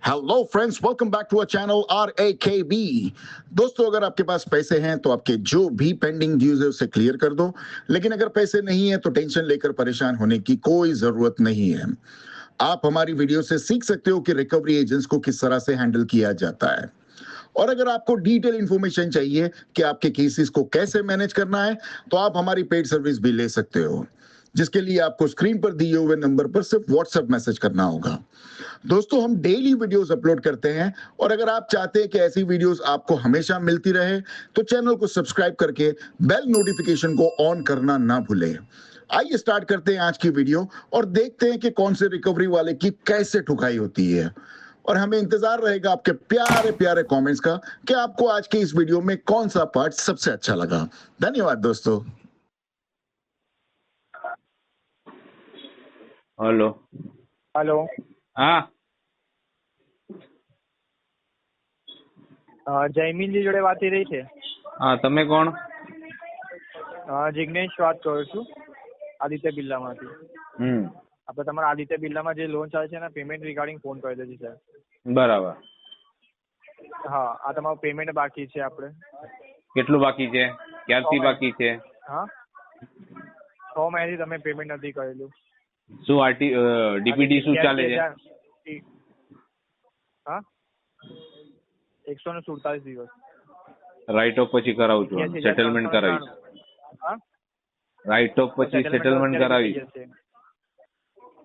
Hello friends, welcome back to our channel RAKB। दोस्तों, अगर आपके पास पैसे हैं तो आपके जो भी पेंडिंग ड्यूज है उसे क्लियर कर दो, लेकिन अगर पैसे नहीं है तो टेंशन लेकर परेशान होने की कोई जरूरत नहीं है। आप हमारी वीडियो से सीख सकते हो कि रिकवरी एजेंट्स को किस तरह से हैंडल किया जाता है। और अगर आपको डिटेल इंफॉर्मेशन चाहिए कि आपके केसेस को कैसे मैनेज करना है, तो आप हमारी पेड सर्विस भी ले सकते हो, जिसके लिए आपको स्क्रीन पर दिए हुए नंबर पर सिर्फ व्हाट्सएप मैसेज करना होगा। दोस्तों, हम डेली वीडियोस अपलोड करते हैं, और अगर आप चाहते हैं कि ऐसी वीडियोस आपको हमेशा मिलती रहे तो चैनल को सब्सक्राइब करके बेल नोटिफिकेशन को ऑन करना ना भूलें। आइए स्टार्ट करते हैं आज की वीडियो और देखते हैं कि कौन से रिकवरी वाले की कैसे ठुकाई होती है। और हमें इंतजार रहेगा आपके प्यारे प्यारे कमेंट्स का कि आपको आज के इस वीडियो में कौन सा पार्ट सबसे अच्छा लगा। धन्यवाद दोस्तों। Hello hello. हाँ જયમીનજી જોડે વાત થઈ રહી છે? હા તમે કોણ? જિગ્નેશ વાત કરું છું, આદિત્ય બિરલામાંથી. આપણે તમારા આદિત્ય બિરલામાં જે લોન ચાલે છે એના પેમેન્ટ રિગાર્ડિંગ ફોન કરેલો છે સર. બરાબર. હા, આ તમારું પેમેન્ટ બાકી છે આપણે. કેટલું બાકી છે? ક્યારથી બાકી છે? હા, 6 મહિનાથી તમે પેમેન્ટ નથી કરેલું. શું ડીપીડી શું ચાલે છે? હા, 147 દિવસ. રાઇટ ઓફ પછી કરાવું છું, સેટલમેન્ટ કરાવીશ. હા, રાઇટ ઓફ પછી સેટલમેન્ટ કરાવીશ.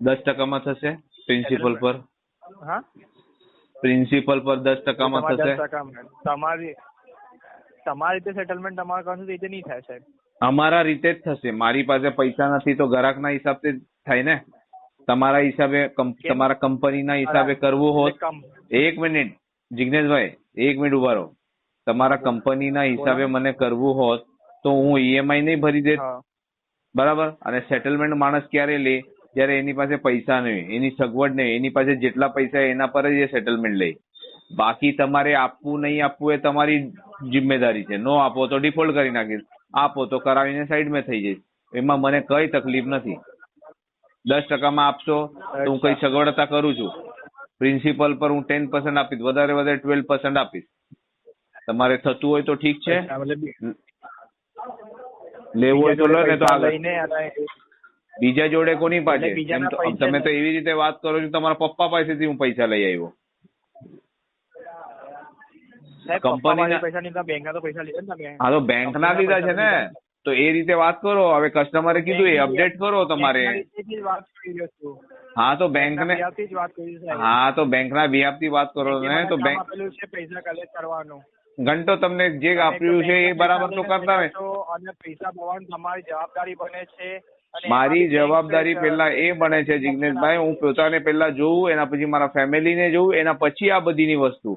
10% થશે પ્રિન્સિપલ પર? હા, પ્રિન્સિપલ પર 10% થશે. તમારી રીતે સેટલમેન્ટ તમારે કરશું રીતે નહીં થાય સાહેબ. અમારા રીતે જ થશે. મારી પાસે પૈસા નથી તો ગ્રાહકના હિસાબથી થાય ને. તમારા હિસાબે તમારા કંપનીના હિસાબે કરવું હોત. એક મિનિટ જિગ્નેશભાઈ, એક મિનિટ ઉભા રહો. તમારા કંપનીના હિસાબે મને કરવું હોત તો હું EMI નહીં ભરી દેત, બરાબર? અને સેટલમેન્ટ માણસ ક્યારે લે? જયારે એની પાસે પૈસા નહીં, એની સગવડ નહીં, એની પાસે જેટલા પૈસા એના પર જ એ સેટલમેન્ટ લે. બાકી તમારે આપવું નહીં આપવું એ તમારી જિમ્મેદારી છે. નો આપો તો ડિફોલ્ટ કરી નાખીશ, આપો તો કરાવીને સાઈડમાં થઈ જઈશ. એમાં મને કઈ તકલીફ નથી. 10% આપશો તો હું કઈ સગવડતા કરું છું. પ્રિન્સિપલ પર હું 10% આપીશ, વધારે 12% આપીશ. તમારે થતું હોય તો ઠીક છે, લેવું હોય તો લો, ને તો આગળ. બીજા જોડે કોની પાસે? તમે તો એવી રીતે વાત કરો છો તમારા પપ્પા પાસેથી હું પૈસા લઈ આવ્યો. કંપની હા તો બેંક ના લીધા છે ને, તો એ રીતે વાત કરો. હવે કસ્ટમરે કીધું એ અપડેટ કરો તમારે. હા તો બેંક ને, હા તો બેંક ના બિહાફ થી વાત કરો ને. તો બેંક પૈસા કલેક્ટ કરવાનું ઘંટો તમને જે આપ્યું છે એ બરાબર તો કરતા હોય. અને પૈસા ભરવાની તમારી જવાબદારી બને છે. મારી જવાબદારી પેલા એ બને છે જિગ્નેશભાઈ, હું પોતાને પેલા જોઉં, એના પછી મારા ફેમિલીને જોઉં, એના પછી આ બધીની વસ્તુ.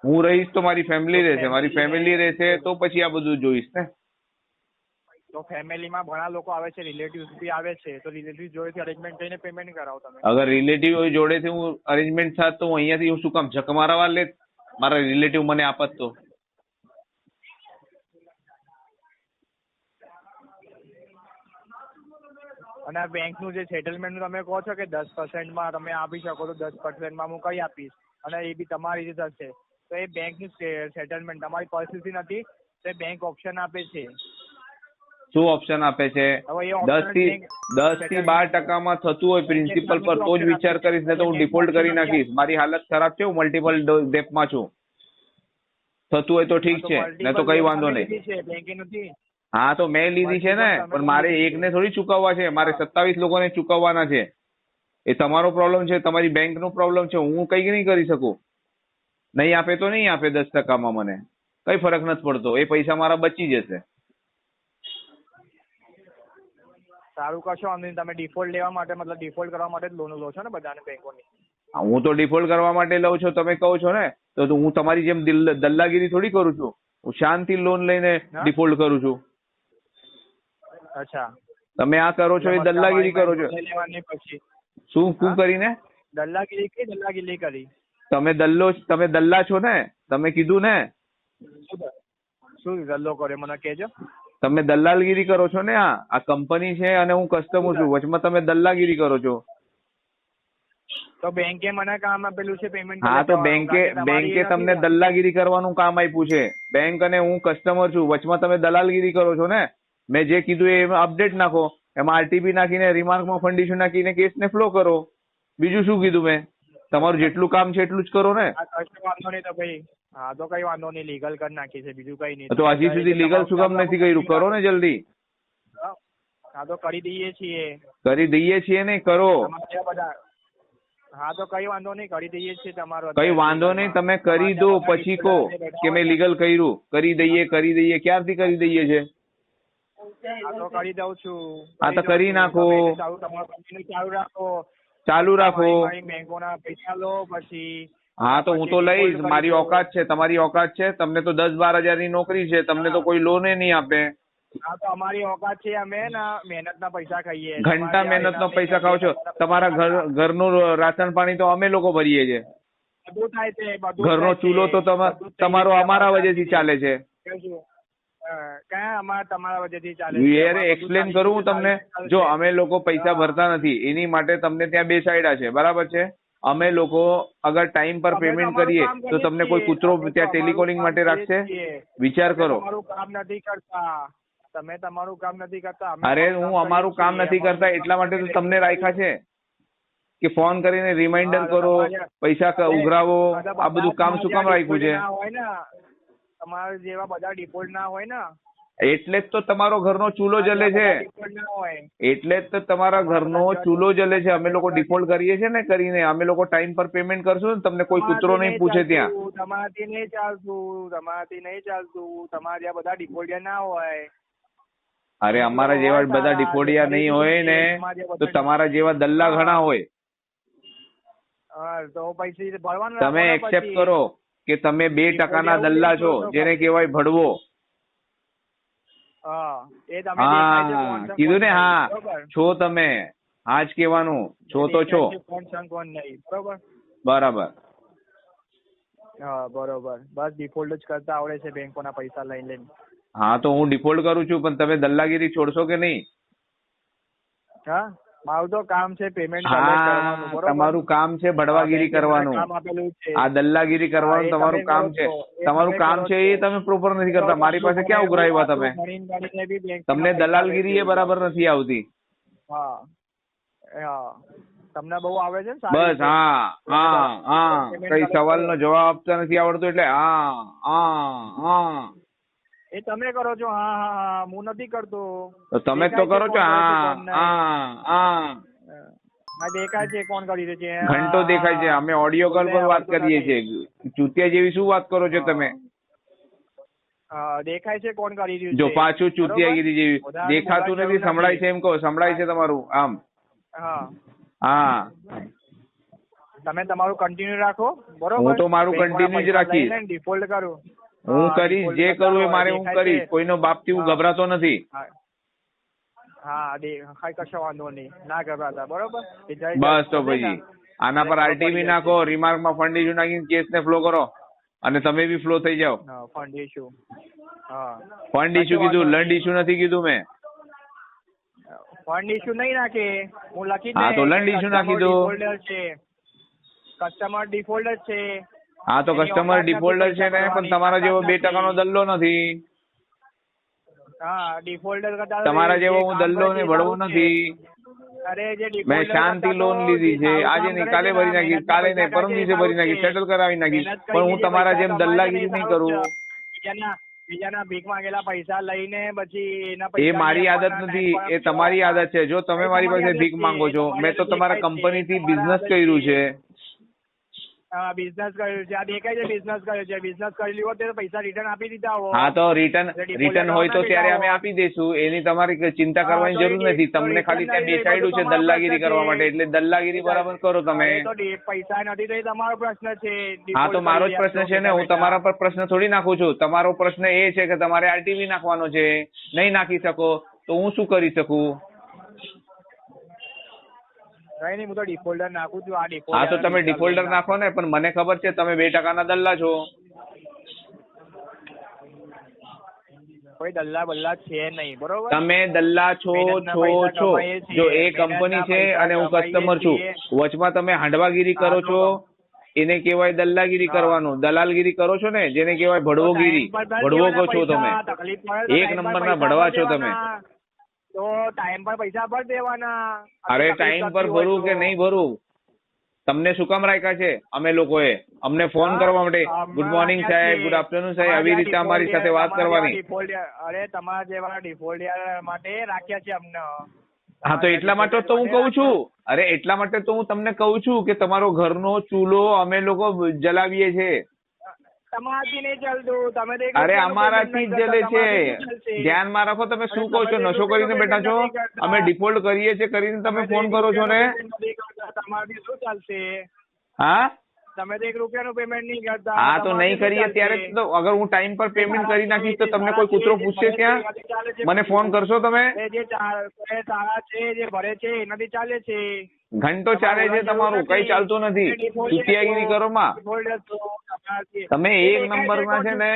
હું રહીશ તો મારી ફેમિલી રહેશે, મારી ફેમિલી રહેશે તો પછી આ બધું જોઈશ ને. તો ફેમિલીમાં ઘણા લોકો આવે છે, રિલેટિવ્સ બી આવે છે, તો રિલેટિવ જોડેથી અરેન્જમેન્ટ કરીને પેમેન્ટ કરાવો તમે. અગર રિલેટિવ જોડેથી હું અરેન્જમેન્ટ થાત તો હું અહીંયાથી હું શું કામ જક મારવા લેત? મારા રિલેટિવ મને આપત તો. અને આ બેંકનું જે સેટલમેન્ટ તમે કહો છો કે 10% તમે આપી શકો તો 10% હું કઈ આપીશ, અને એ બી તમારી રીતે થશે. તો એ બેંકનું સેટલમેન્ટ તમારી પરિસ્થિતિ નથી, તો એ બેંક ઓપ્શન આપે છે. શું ઓપ્શન આપે છે? 10 થી 12% થતું હોય પ્રિન્સિપલ પર તો જ વિચાર કરીશ, ને તો હું ડિફોલ્ટ કરી નાખીશ. મારી હાલત ખરાબ છે, હું મલ્ટિપલ ડેપમાં છું. થતું હોય તો ઠીક છે, ને તો કઈ વાંધો નહીં. હા તો મેં લીધી છે ને, પણ મારે એકને થોડી ચૂકવવા છે, મારે 27 લોકોને ચૂકવવાના છે. એ તમારો પ્રોબ્લેમ છે, તમારી બેંક નો પ્રોબ્લેમ છે. હું કઈ નહીં કરી શકું. નહીં આપે તો નહીં આપે. 10%માં મને કઈ ફરક નથી પડતો. એ પૈસા મારા બચી જશે. સારું કરશો. અને તમે ડિફોલ્ટ લેવા માટે, મતલબ ડિફોલ્ટ કરવા માટે જ લોન લો છો ને બધાને બેંકોની? હું તો ડિફોલ્ટ કરવા માટે લઉં છું, તમે કહો છો ને. તો હું તમારી જેમ દલ્લાગીરી થોડી કરું છું. હું શાંતિ લોન લઈને ડિફોલ્ટ કરું છું. અચ્છા, તમે આ કરો છો એ દલ્લાગીરી કરો છો. શું કરીને દલ્લાગીરી કરી? તમે દલ્લા છો ને, તમે કીધું ને. શું દલ્લો કર્યો મને કહેજો. તમે દલાલગીરી કરો છો ને. આ કંપની છે અને હું કસ્ટમર છું, વચમાં તમે દલ્લાગીરી કરો છો. તો બેંકે મને કામ આપેલું છે પેમેન્ટ. હા તો બેંકે તમને દલ્લાગીરી કરવાનું કામ આપ્યું છે. બેંક અને હું કસ્ટમર છું, વચમાં તમે દલાલગીરી કરો છો ને. મેં જે કીધું એ અપડેટ નાખો, એમાં આરટીપી નાખીને રિમાર્કમાં ફંડ ઇસ્યુ નાખીને કેસને ફ્લો કરો. બીજું શું કીધું મેં? તમારું જેટલું કામ છે એટલું જ કરો ને. વાંધો નહીં તો ભાઈ. હા તો કઈ વાંધો નહીં, લીગલ કરી નાખી છે, બીજું કઈ નહીં. તો હજી સુધી લીગલ શું કામ નથી કર્યું? કરો ને જલ્દી. હા તો કરી દઈએ છીએ. કરી દઈએ છીએ ને, કરો. હા તો કઈ વાંધો નહીં, કરી દઈએ છીએ તમારો. કઈ વાંધો નહીં, તમે કરી દો પછી કહો કે મેં લીગલ કર્યું. કરી દઈએ ક્યારથી કરી દઈએ છે? હા તો કરી દઉં છું. હા તો કરી નાખો. ચાલુ રાખો. બેંકોના પૈસા લો પછી. હા તો હું તો લઈશ, મારી ઓકાત છે, તમારી ઓકાત છે. તમને તો 10-12 હજારની નોકરી છે, તમને તો કોઈ લોન નહીં આપે. હા તો અમારી ઓકાત છે, અમે મહેનતના પૈસા ખાઈએ. ઘંટા મહેનતનો પૈસા ખાઓ છો. તમારા ઘરનું રાશન પાણી તો અમે લોકો ભરીએ છીએ. બધું થાય છે. ઘરનો ચૂલો તો તમારો અમારા વજેથી ચાલે છે. તમારા વજેથી ચાલે? એક્સપ્લેન કરું હું તમને. જો અમે લોકો પૈસા ભરતા નથી, એની માટે તમને ત્યાં બેસાડ્યા છે, બરાબર છે. અમે લોકો અગર ટાઈમ પર પેમેન્ટ કરીએ તો તમને કોઈ કૂતરો ત્યાં ટેલિકોલિંગ માટે રાખશે? વિચાર કરો. કામ નથી કરતા તમે, તમારું કામ નથી કરતા. અરે હું અમારું કામ નથી કરતા એટલા માટે તો તમને રાખ્યા છે કે ફોન કરીને રિમાઇન્ડર કરો, પૈસા ઉઘરાવો. આ બધું કામ શું કામ રાખ્યું છે? તમારા જેવા બધા ડિફોલ્ટ ના હોય ને, એટલે જ તો તમારો ઘરનો ચૂલો જલે છે. એટલે જ તો તમારા ઘરનો ચૂલો જલે છે. અમે લોકો ડિફોલ્ટ કરીએ છીએ ને, કરીને અમે લોકો ટાઈમ પર પેમેન્ટ કરશું ને, તમને કોઈ કૂતરો નહીં પૂછે ત્યાં. તમારાથી નહીં ચાલતું, તમારા જેવા બધા ડિફોલ્ટિયા ના હોય. અરે અમારા જેવા બધા ડિફોલ્ટિયા નહીં હોય ને, તો તમારા જેવા દલ્લા ઘણા હોય. તો પૈસા ભરવાના. તમે એક્સેપ્ટ કરો કે તમે 2% દલ્લા છો, જેને કહેવાય ભડવો. હા કીધું ને? હા છો તમે. હા જ કહેવાનું, છો તો છો. બરાબર. હા બરોબર. બસ ડિફોલ્ટ જ કરતા આવડે છે, બેંકોના પૈસા લઈને. હા તો હું ડિફોલ્ટ કરું છું, પણ તમે દલ્લાગીરી છોડશો કે નહીં? હા મારું તો કામ છે પેમેન્ટ કરવાનું. તમારું કામ છે ભડવાગીરી કરવાનું, આ દલ્લાગીરી કરવાનું તમારું કામ છે. તમારું કામ છે એ તમે પ્રોપર નથી કરતા. મારી પાસે ક્યાં ઉઘરાવ્યા તમે? તમને દલાલગીરી એ બરાબર નથી આવતી. તમને બહુ આવે છે. બસ હા કઈ સવાલનો જવાબ આપતા નથી આવડતો એટલે હા એ તમે કરો છો. હા હું નથી કરતો. તમે તો કરો છો. દેખાય છે કોણ કરી રહ્યું છે? ઘંટો દેખાય છે. અમે ઓડિયો કોલ પર વાત કરીએ છીએ. ચૂતિયા જેવી શું વાત કરો છો તમે? દેખાય છે કોણ કરી રહ્યું છે? જો પાછું ચૂતિયાગીરી જેવી. દેખાતું નથી, સંભળાય છે એમ કહો. સંભળાય છે તમારું આમ. હા તમે તમારું કન્ટિન્યુ રાખો. બરોબર. હું તો મારું કન્ટિન્યુ જ રાખીશ. ડિફોલ્ટ કરું. હું કરીશ, જે કરવું એ મારે હું કરીશ. કોઈનો બાપથી હું ગભરાતો નથી. હા કશો વાંધો નહીં, ના ગભરાતા. બરોબર. બસ તો પછી આના પર આરટીવી નાખો, રિમાર્કમાં ફંડ ઇસ્યુ નાખીને કેસને ફ્લો કરો, અને તમે બી ફ્લો થઈ જાઓ. Fund issue. ફંડ ઇસ્યુ કીધું, લંડ ઇસ્યુ નથી કીધું મેં. ફંડ ઇસ્યુ નહીં નાખે, હું લખી. હા તો લંડ ઇસ્યુ નાખી દો. કસ્ટમર ડિફોલ્ટર છે. હા તો કસ્ટમર ડિફોલ્ટર છે ને, પણ તમારા જેવો 2% દલ્લો નથી. તમારા જેવો હું દલ્લો ને ભડવો નથી. મેં શાંતિ લોન લીધી છે. આજે નહીં કાલે ભરી નાખીશ, કાલે નહીં પરમ દિવસે ભરી નાખીશ, સેટલ કરાવી નાખીશ. પણ હું તમારા જેમ દલ્લાગીરી નહીં કરું. બીજાના ભીખ માંગેલા પૈસા લઈને પછી એ મારી આદત નથી, એ તમારી આદત છે. જો તમે મારી પાસે ભીખ માંગો છો, મેં તો તમારા કંપનીથી બિઝનેસ કર્યું છે. બિઝનેસ કર્યું છે. આ દેખાય છે બિઝનેસ કર્યું છે. બિઝનેસ કરેલી હોત તો પૈસા રિટર્ન આપી દીધા હોત. હા તો રિટર્ન હોય તો ત્યારે અમે આપી દઈશું. એની તમારી ચિંતા કરવાની જરૂર નથી. તમને ખાલી ત્યાં બેસાડ્યું છે દલ્લાગીરી કરવા માટે, એટલે દલ્લાગીરી બરાબર કરો તમે. પૈસા નથી તો એ તમારો પ્રશ્ન છે. હા તો મારો જ પ્રશ્ન છે ને, હું તમારા પર પ્રશ્ન થોડી નાખું છું. તમારો પ્રશ્ન એ છે કે તમારે આરટીવી નાખવાનો છે, નહીં નાખી શકો તો હું શું કરી શકું? હું તો ડિફોલ્ટર નાખું છું. હા તો તમે ડિફોલ્ટર નાખો ને, પણ મને ખબર છે તમે 2% દલ્લા છો. કોઈ દલ્લા બલ્લા છે નહીં, બરોબર? તમે દલ્લા છો મહેનતના છો પૈસા છો કમાઈએ છીએ, જો એ મહેનતના કંપની છે પૈસા અને હું કમાઈએ કસ્ટમર છું, છીએ. વચમાં તમે હાંડવાગીરી કરો હા, તો છો એને કહેવાય દલ્લાગીરી હા. કરવાનું, દલાલગીરી કરો છો ને જેને કહેવાય તો ભડવોગીરી, ટાઈમ પર ભરી ભડવો કહો દેવાના છો તમે, પૈસા, તકલીફ પડે તો એક ટાઈમ પર નંબરના પૈસા ભડવા ભરી છો તમે. દેવાના. તો ટાઈમ પર પૈસા ભરી દેવાના. અરે તકલીફ ટાઈમ પર થતી હોય ભરું કે તો. નહીં ભરું, તમને શું કામ રાખ્યા છે અમે લોકોએ? અમને ફોન હા, કરવા માટે, અમે ગુડ મોર્નિંગ રાખ્યા સાહેબ, છીએ. ગુડ આફ્ટરનૂન સાહેબ, આવી રીતે અમારી સાથે વાત કરવાની. તમારા જેવા ડિફોલ્ટર માટે રાખ્યા છે અમને. હા તો એટલા માટે તો હું કહું છું, અરે એટલા માટે તો હું તમને કહું છું કે તમારો ઘરનો ચૂલો અમે લોકો જલાવીએ છીએ. તમારાથી નહીં ચાલતું, તમે તો એક અરે રૂપિયાનું અમારાથી payment જ નહીં જલે કરતા, છે. તમારાથી શું ચાલશે? ધ્યાનમાં રાખો, તમે શું અરે કહો છો? તમે તો નશો એક કરીને રૂપિયાનું બેઠા છો? payment નથી કરતા. અમે ડિફોલ્ટ કરીએ છીએ કરીને તમે ફોન કરો છો ને? નથી કરતા, તમારાથી શું ચાલશે? હા તમે તો એક રૂપિયાનું પેમેન્ટ નહીં કરતા. હા તો તમારાથી નહીં શું કરીએ ચાલશે? ત્યારે તો અગર હું ટાઈમ પર પેમેન્ટ કરી નાખીશ તો તમને કોઈ જે કૂતરો ભરે પૂછશે છે, ક્યાં? એનાથી ચાલે છે મને ફોન બધું. કરશો તમે? એ જે સારા છે, જે ભરે છે એનાથી ચાલે છે. ઘંટો ચાલે છે તમારું, કઈ ચાલતું નથી. ચૂતિયાગીરી કરો માં. તમે એક નંબરના છે ને,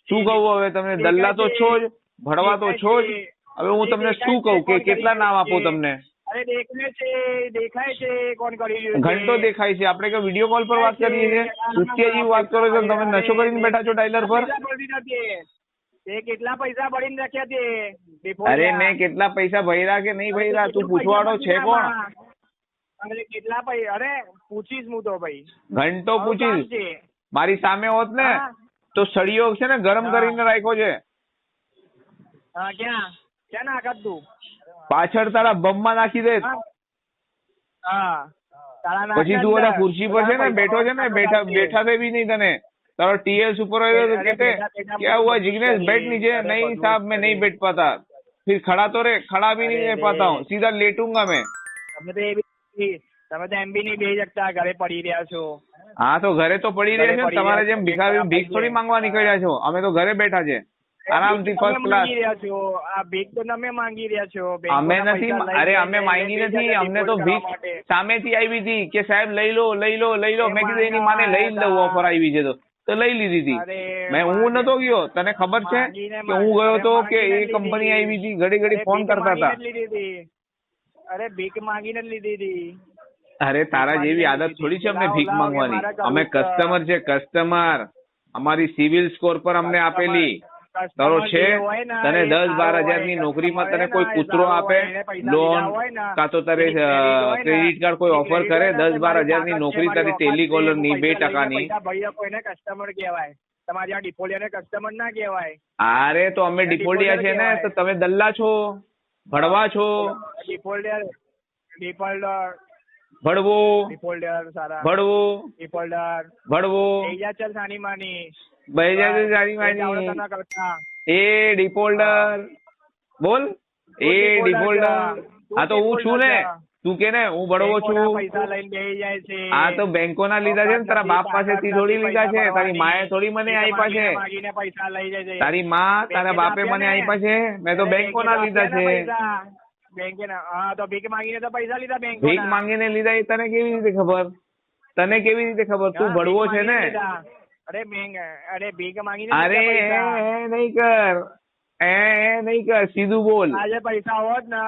શું કહું હવે તમને? દલ્લા તો છો જ, ભડવા તો છો જ. હવે હું તમને શું કહું કે કેટલા નામ આપું તમને? અરે દેખાય છે કોણ કરી રહ્યું છે. ઘંટો દેખાય છે. આપણે કઈ વિડીયો કોલ પર વાત કરીએ છીએ? ચૂતિયા જેવી વાત કરો છો, તમે નશો કરીને બેઠા છો ડાયલર પર? તે કેટલા પૈસા ભરીને રાખ્યા તે? અરે મેં કેટલા પૈસા ભર્યા કે નહીં ભર્યા, તું પૂછવાડો છે કોણ? અરે કેટલા પૈસા? અરે પૂછીશ હું તો ભાઈ. ઘંટો પૂછીશ. છે. મારી સામે હોત ને હા. તો સળિયો છે ને ગરમ હા. કરીને રાખ્યો છે. હા, ક્યાં નાખત તું? પાછળ તારા બમમાં નાખી દે. હા. હા. તારા પછી તું નાખના ઓલા અંદર. ખુરશી પર છે ને બેઠો છે ને, બેઠા દે બી નહીં તને. તારો ટીએલ સુપરવાइजर कहते क्या हुआ जिग्नेश, बैठ नीचे. नहीं साहब मैं नहीं बैठ पाता. फिर खड़ा तो रे, खड़ा भी नहीं रह पाता हूँ, सीधा लेटूंगा मैं. તમે તો એમ બી નહીં બેસી શકતા, ઘરે પડી રહ્યા છો. હા તો ઘરે તો પડી રહ્યા છે ને, તમારે જેમ ભિખારી ભીખ થોડી માંગવા નીકળ્યા છો. અમે તો ઘરે બેઠા છે આરામથી ફર્સ્ટ ક્લાસ. આ ભીખ તો તમે માંગી રહ્યા છો. અમે નથી, અરે અમે માંગી નથી, અમને તો ભીખ સામેથી આવી હતી કે સાહેબ લઈ લો લઈ લો લઈ લો. મેં કીધું એની માને લઈ જ લઉં, ઓફર આવી છે તો લઈ લીધી હતી. મેં હું નતો ગયો, તને ખબર છે કે હું ગયો તો કે એ કંપની આવી હતી, ઘડી ઘડી ફોન કરતા હતા. અરે ભીખ માંગીને જ લીધી હતી. અરે તારા જેવી આદત થોડી છે અમને ભીખ માંગવાની. અમે કસ્ટમર છે, કસ્ટમર. અમારી સિવિલ સ્કોર પર અમને આપેલી. તારો છે તને 10-12 હજારની નોકરીમાં તને કોઈ કૂતરો આપે લોન, કાં તો તારે ક્રેડિટ કાર્ડ કોઈ ઓફર કરે 10-12 હજારની નોકરી તારી ટેલિકોલર ની 2% કસ્ટમર કહેવાય. તમારી આ ડિફોલ્ટિયર કસ્ટમર ના કહેવાય. અરે તો અમે ડિફોલ્ટિયા છે ને, તો તમે દલ્લા છો, ભડવા છો. ભડવો ભડવો ભડવો એ ડિફોલ્ટર બોલ, એ ડિફોલ્ટર. હા તો હું છું ને, તું કે ને હું ભડવો છું. હા તો બેંકો ના લીધા છે ને, તારા બાપ પાસેથી થોડી લીધા છે, તારી માએ થોડી મને આપ્યા છે. તારી માં તારા બાપે મને આપ્યા છે, મેં તો બેંકો ના લીધા છે. ભીખ માંગીને તો પૈસા લીધા બેંક. ભીખ માંગીને લીધા એ તને કેવી રીતે ખબર? તને કેવી રીતે ખબર? તું ભડવો છે ને. અરે ભીખ માંગીને અરે નહીં કર, એ નહીં કર, સીધું બોલ. આજે પૈસા હોત ને,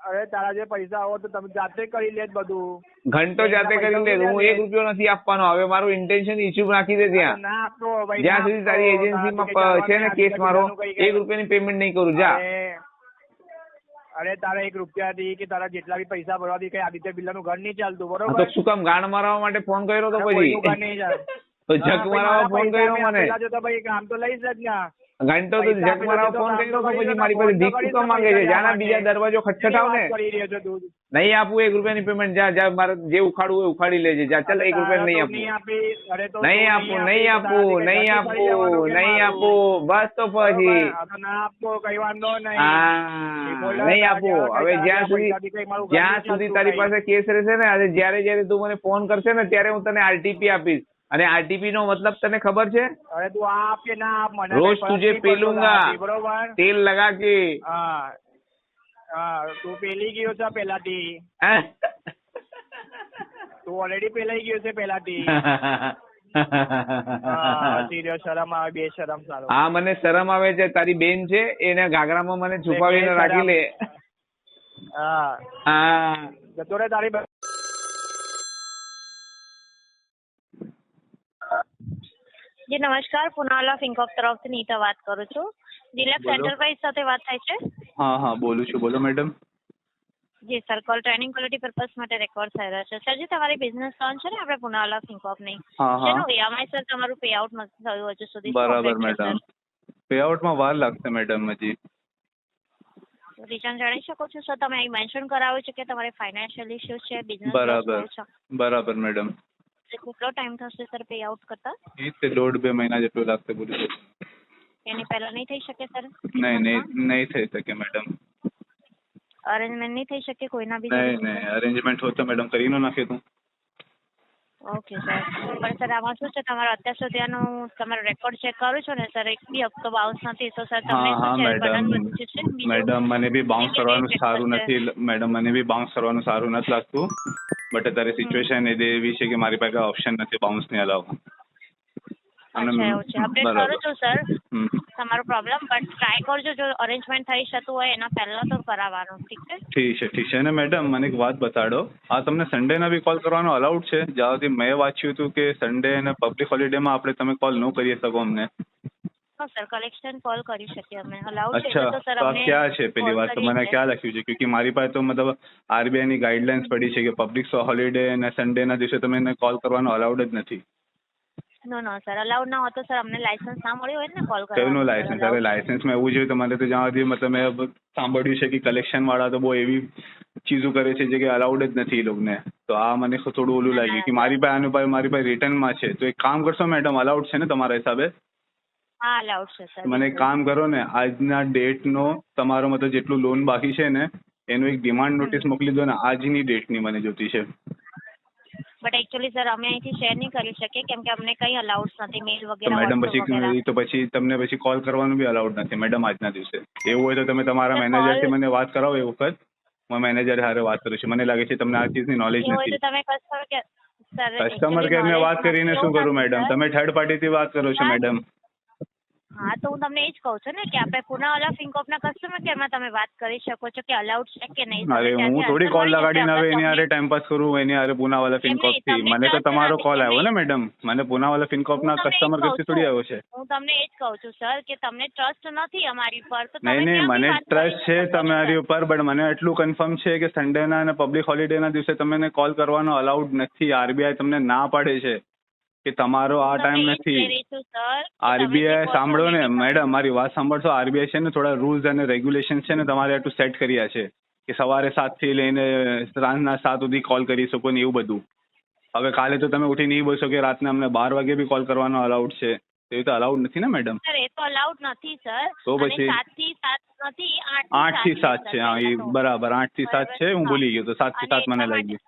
અરે તારા જે પૈસા હોત તો તમે જાતે કરી લેત બધું. ઘંટો જાતે કરી લે. હું 1 રૂપિયો નથી આપવાનો. હવે મારું ઇન્ટેન્શન ઇસ્યુ નાખી દે ત્યાં. ના આપો ભાઈ, જ્યાં સુધી તારી એજન્સીમાં છે ને કેસ મારો, 1 રૂપિયાની પેમેન્ટ નહીં કરું. જા. અરે તારા 1 રૂપિયાથી કે તારા જેટલા બી પૈસા ભરવાથી કઈ આદિત્ય બિરલાનું ઘર નહીં ચાલતું, બરોબર? તો શું કામ ગાણ મારવા માટે ફોન કર્યો તો પછી? ઘર નહીં ચાલે તો જક મારવા ફોન કર્યો મને? તો ભાઈ કામ તો લઈ જ ના. ઘંટો તો જક મારવા ફોન કર્યો તો પછી મારી પાસે ભીખ શું કામ માંગે છે? જાના બીજા દરવાજો ખટખટાવ ને. નહીં આપું 1 રૂપિયાની પેમેન્ટ. જા જા, મારે જે ઉખાડવું હોય ઉખાડી લેજે. જા ચાલ, 1 રૂપિયા નહીં આપું. નહીં આપું, નહીં આપું, નહીં આપું, નહીં આપું. બસ તો પછી હા નહીં આપું. હવે જ્યાં સુધી તારી પાસે કેસ રહેશે ને, આજે જયારે તું મને ફોન કરશે ને ત્યારે હું તને આરટીપી આપીશ. અને આરટીપી નો મતલબ તને ખબર છે? અરે તું આપ કે ના આપ, મને રોજ તુझे પેલુંગા, બરોબર? તેલ લગા કે. તું પેલી ગયો છે પેલાથી. તું ઓલરેડી પેલાઈ ગયો છે પેલાથી. હા સિરિયસ શરમ આવે, બે શરમ સારો. હા મને શરમ આવે છે. તારી બેન છે એને ઘાઘરામાં મને છુપાવીને રાખી લે. હા હા જતો રે તારી જી નમસ્કાર, પુનાવાલા ફિનકોર્પ તરફથી નીતા વાત કરું છું. ડિલક્સ બોલો. એન્ટરપ્રાઇઝ સાથે વાત થાય છે? હા હા બોલું છું, બોલો મેડમ. જી sir, call training quality purpose માટે રેકોર્ડ થઈ રહ્યો છે. સરજી તમારી બિઝનેસ લોન છે ને આપણે પુનાવાલા ફિનકોર્પની, હા હા જેનું ઈએમઆઈ સર તમારું પે આઉટ નથી થયું હજુ સુધી. શું બરાબર update છે, મેડમ. સર? પેઆઉટમાં વાર લાગશે મેડમ હજી. રીઝન જાણી શકો છો સર? તમે અહીં મેન્શન કરાવ્યું છે કે તમારે ફાઇનાન્શિયલ ઇસ્યુઝ છે, બિઝનેસ લોસ બરાબર થયો છે. બરાબર મેડમ. કેટલો ટાઈમ થશે સર પે આઉટ કરતા? એ તે 1.5-2 મહિના જેટલું લાગશે બોલું. એની પહેલા નહીં થઈ શકે સર? નહીં નહીં નહીં થઈ શકે મેડમ. અરેન્જમેન્ટ નહીં થઈ શકે કોઈના બી નહીં તરફથી, નહીં સર? અરેન્જમેન્ટ હોત તો મેડમ કરી ન નાખે તું. ઓકે સર, પણ સર આમાં શું છે, તમારો અત્યાર સુધીનું તમારો રેકોર્ડ ચેક કરું છું ને સર, એક બી હપ્તો બાઉન્સ નથી. તો સર તમને હા હા શું છે, મેડમ. બધાનું બધું છે બીજું? મેડમ મને બી બાઉન્સ કેટલી કરવાનું date સારું થશે? નથી. મેડમ મને બી બાઉન્સ કરવાનું સારું નથી લાગતું. બટ અત્યારે સિચ્યુએશન એવી છે કે મારી પાસે ઓપ્શન નથી બાઉન્સની અલાવા. અચ્છા એવું છે. અપડેટ કરું છું સર હમ. તમારો પ્રોબ્લેમ, બટ ટ્રાય કરજો જો અરેન્જમેન્ટ થઈ શકતું હોય એના પહેલા તો કરાવવાનું, ઠીક છે? ઠીક છે ને મેડમ. મને એક વાત બતાડો, આ તમને સન્ડેના બી કોલ કરવાનો અલાઉડ છે? જ્યાં સુધી મેં વાંચ્યું હતું કે સન્ડે અને પબ્લિક હોલિડેમાં આપણે તમે કોલ ન કરી શકો અમને. હા સર, કલેક્શન કોલ કરી શકીએ અમે, અલાઉડ છે અચ્છા તો સર તો આ અમને ક્યાં છે પેલી call વાત? તો કરીએ મને છીએ. ક્યાં લખ્યું છે? ક્યોંકિ મારી પાસે તો મતલબ આરબીઆઈની ગાઈડલાઇન્સ પડી છે કે પબ્લિક હોલિડે અને સન્ડેના દિવસે તમે એને કોલ કરવાનો અલાઉડ જ નથી. નો સર, અલાઉડ ના હોય તો સર અમને લાયસન્સ ના મળ્યું હોય ને કોલ કયુંનું કરવાનું. લાયસન્સ? અરે લાયસન્સમાં એવું છે તમારે તો જ્યાં સુધી મતલબ મેં સાંભળ્યું છે કે કલેક્શન વાળા તો બહુ એવી ચીજો કરે છે જે કે અલાઉડ જ નથી એ લોકોને. તો આ મને થોડું ઓલું લાગ્યું કે મારી પાસે મારી પાસે રિટર્નમાં છે. તો એક કામ કરશો મેડમ, અલાઉડ છે ને તમારા હિસાબે? હા અલાઉડ છે સર. મને એક કામ કરો ને, આજના ડેટનો તમારો મતલબ જેટલું લોન બાકી છે ને એનું એક ડિમાન્ડ નોટિસ મોકલી દો ને, આજની ડેટની મને જોતી છે. બટ એકચ્યુઅલી સર અમે અહીંથી શેર નહીં કરી શકીએ કેમ કે અમને કઈ અલાઉડ નથી, મેલ તો વગેરે મેડમ WhatsApp વગેરે. પછી તો પછી તમને પછી કોલ કરવાનું બી અલાઉડ નથી મેડમ આજના દિવસે. એવું હોય તો તમે તમારા સર, મેનેજરથી call- મને વાત કરાવો એ વખત. હું મેનેજર હારે વાત કરું છું. મને લાગે છે તમને આ ચીજની નોલેજ એવું હોય નથી. તો તમે કસ્ટમર કેર સર કસ્ટમર કેરને વાત કરીને શું કરું મેડમ? તમે થર્ડ પાર્ટીથી વાત કરો છો મેડમ. હા તો હું તમને એ જ કહું છું ને કે આપણે પુનાવાલા ફિનકોર્પના કસ્ટમર કેરમાં તમે વાત કરી શકો છો કે અલાઉડ છે કે નહીં. અરે હું થોડી કોલ લગાડીને હવે એની હારે ટાઈમ પાસ કરું એની હારે પુનાવાલા ફિનકોર્પથી. મને તો તમારો કોલ આવ્યો ને મેડમ. મને પુનાવાલા ફિનકોર્પના કસ્ટમર કેરથી થોડી આવ્યો છે. હું તમને એ જ કહું છું સર કે તમને ટ્રસ્ટ નથી અમારી પર તો તમે નહીં ક્યાંથી મને વાત કરી ટ્રસ્ટ છે શકો છો, તમારી સર? ઉપર, બટ મને એટલું કન્ફર્મ છે કે સન્ડેના અને પબ્લિક હોલિડેના દિવસે તમને કોલ કરવાનો અલાઉડ નથી. આરબીઆઈ તમને ના પાડે છે કે તમારો આ હું તમને ટાઈમ એ જ કહી નથી. રહી છું, સર, કે આરબીઆઈ તમે જે કહો છો સાંભળો ને ને કે મેડમ, મારી વાત સાંભળશો. આરબીઆઈ છે ને થોડા રૂલ્સ અને રેગ્યુલેશન છે ને તમારે આટલું સેટ કર્યા છે કે સવારે 7 થી લઈને રાતના 7 સુધી કોલ કરી શકો ને એવું બધું. હવે કાલે તો તમે ઉઠીને એ બોલશો કે રાતના અમને 12 વાગે બી કોલ કરવાનો અલાઉડ છે. એ તો અલાઉડ નથી ને મેડમ. સર એ તો અલાઉડ નથી સર. તો અને પછી 7 થી 7 નથી, 8 થી 7 છે. હા એ બરાબર 8 થી 7 છે. હું ભૂલી ગયો તો 7 થી 7 મને લાગ્યું.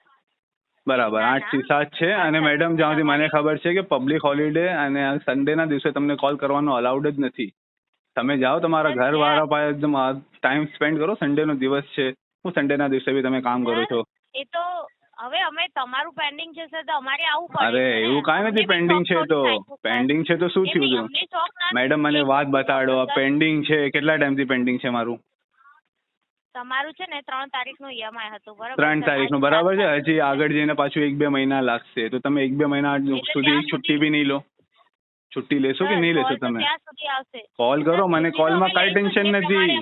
બરાબર 8 થી 7 છે. અને મેડમ જ્યાં સુધી મને ખબર છે કે પબ્લિક હોલિડે અને સન્ડેના દિવસે તમને કોલ કરવાનો અલાઉડ જ નથી. તમે જાઓ તમારા ઘરવાળા પાસે એકદમ ટાઈમ સ્પેન્ડ કરો. સન્ડેનો દિવસ છે, હું સન્ડેના દિવસે બી તમે કામ કરો છો. એ તો હવે અમે તમારું પેન્ડિંગ છે સર તો અમારે આવું પડે અરે છે ને. એવું કાંઈ અમને નથી. બી પેન્ડિંગ છે શોખ તો નથી થાય, સર. પેન્ડિંગ છે તો શું એમ થયું નહીં, હતું? અમને શોખ નથી. મેડમ મને વાત બતાડો. આ પેન્ડિંગ છે કેટલા ટાઈમથી પેન્ડિંગ છે મારું? તમારું છે ને 3 તારીખનું ઈએમઆઈ હતું બરાબર? 3 તારીખનું બરાબર છે. હજી આગળ જઈને પાછું 1-2 મહિના લાગશે. તો તમે 1-2 મહિના સુધી એક છુટ્ટી બી નહીં લો? છુટ્ટી લેશો કે નહીં લેશો તમે? કોલ કરો મને. કોલમાં કાંઈ ટેન્શન નથી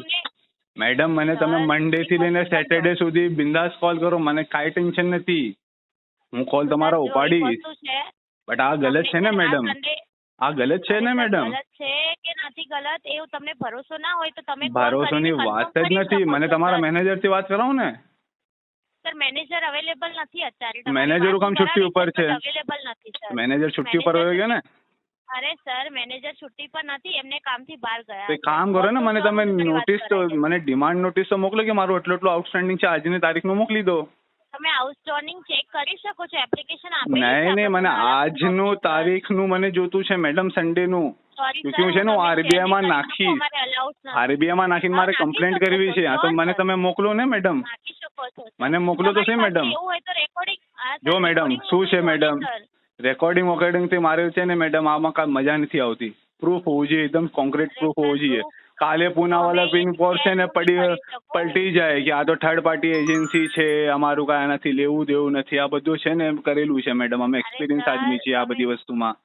મેડમ. મને તમે મંડે થી લઈને સેટરડે સુધી બિંદાસ કોલ કરો, મને કાંઈ ટેન્શન નથી. હું કોલ તમારો ઉપાડીશ. બટ આ ગલત છે ને મેડમ. આ ગલત છે ને મેડમ. ગલત છે કે નથી ગલત એવું તમને ભરોસો ના હોય તો તમે ભરોસાની વાત જ નથી. મને તમારા મેનેજરથી વાત કરાવો ને. સર મેનેજર અવેલેબલ નથી અત્યારે. મેનેજર કામ છુટ્ટી ઉપર છે. અવેલેબલ નથી સર. મેનેજર છુટ્ટી ઉપર હોય કે ને? અરે સર મેનેજર છુટ્ટી પર નથી, એમને કામથી બહાર ગયા તો એક કામ કરો ને, મને તમે નોટિસ તો મને ડિમાન્ડ નોટિસ તો મોકલો કે મારું એટલું આઉટસ્ટેન્ડિંગ છે આજની તારીખનું મોકલી દો. તમે આઉટસ્ટેન્ડિંગ ચેક કરી શકો છો, એપ્લિકેશન આપેલી છે. નહીં મને આજનું તારીખનું મને જોતું છે મેડમ, સન્ડેનું. Sorry, શું છે ને હું આરબીઆઈમાં નાખીશ. આરબીઆઈમાં નાખીને મારે કમ્પ્લેન્ટ કરવી છે. હા તો મને તમે મોકલો ને મેડમ. નાખી શકો છો. મને મોકલો તો સહી મેડમ. એવું હોય તો રેકોર્ડિંગ જો મેડમ શું છે મેડમ, રેકોર્ડિંગ થી મારે છે ને મેડમ આમાં કાંઈ મજા નથી આવતી. પ્રૂફ હોવું જોઈએ, એકદમ કોન્ક્રીટ પ્રૂફ હોવું જોઈએ. કાલે પૂનાવાલા પિન કોડ છે ને પલટી જાય કે આ તો થર્ડ પાર્ટી એજન્સી છે, અમારું કાંઈ આનાથી લેવું દેવું નથી. આ બધું છે ને એમ કરેલું છે મેડમ, અમે એક્સપિરિયન્સ આદમી છીએ આ બધી વસ્તુમાં,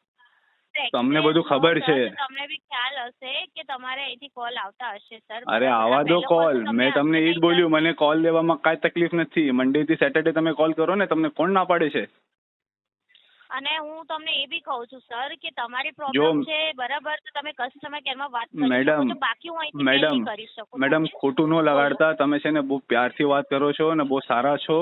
તો અમને બધું ખબર છે. તમને બી ખ્યાલ હશે કે તમારે અહીંથી કોલ આવતા હશે સર. અરે આવા દો કોલ, મેં તમને એ જ બોલ્યું, મને કોલ લેવામાં કાંઈ તકલીફ નથી. મંડે થી સેટરડે તમે કોલ કરો ને, તમને કોણ ના પાડે છે? અને હું તમને એ બી કહું છું સર કે તમારી પ્રોબ્લેમ છે બરાબર, તો તમે કસ્ટમર કેરમાં વાત કરી શકો છો, બાકી હું અહીંથી mail નહીં કરી શકું. મેડમ ખોટું ન લગાડતા, તમે છે ને બહુ પ્યારથી વાત કરો છો ને બહુ સારા છો,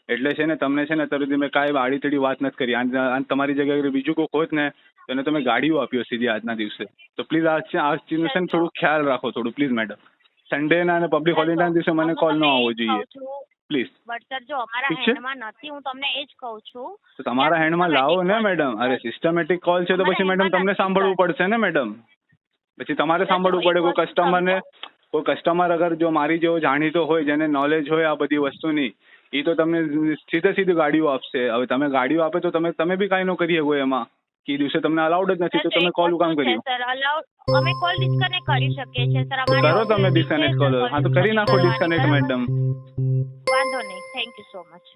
એટલે છે ને તમને છે ને અત્યાર સુધી મેં કાંઈ આડી તેડી વાત નથી કરી. આ તમારી જગ્યાએ બીજું કોઈ હોત ને તો એને તમે ગાડીઓ આપ્યો સીધી આજના દિવસે. તો પ્લીઝ આ ચીજનું છે ને થોડું ખ્યાલ રાખો થોડું પ્લીઝ મેડમ. સન્ડેના અને પબ્લિક હોલિડેના દિવસે મને કોલ ન આવવો જોઈએ પ્લીઝ. બટ સર જો અમારા હેન્ડમાં નથી, હું તમને એ જ કહું છું. તો તમારા હેન્ડમાં લાવો ને મેડમ. અરે સિસ્ટમેટિક કોલ છે તો પછી મેડમ તમને સાંભળવું પડશે ને મેડમ, પછી તમારે સાંભળવું પડે. કોઈ કસ્ટમર અગર જો મારી જેવો જાણીતો હોય, જેને નોલેજ હોય આ બધી વસ્તુની, એ તો તમને સીધી ગાડીઓ આપશે. હવે તમે ગાડીઓ આપે તો તમે બી કાંઈ ન કરી શકો એમાં, કે દિવસે તમને અલાઉડ જ નથી તો તમે કોલ કામ કર્યું? સર અલાઉડ અમે કોલ ડિસ્કનેક્ટ કરી શકીએ છીએ સર. કરો તમે ડિસ્કનેક્ટ કરો. હા તો કરી નાખો ડિસ્કનેક્ટ મેડમ. વાંધો નહીં, થેન્ક યુ સો મચ.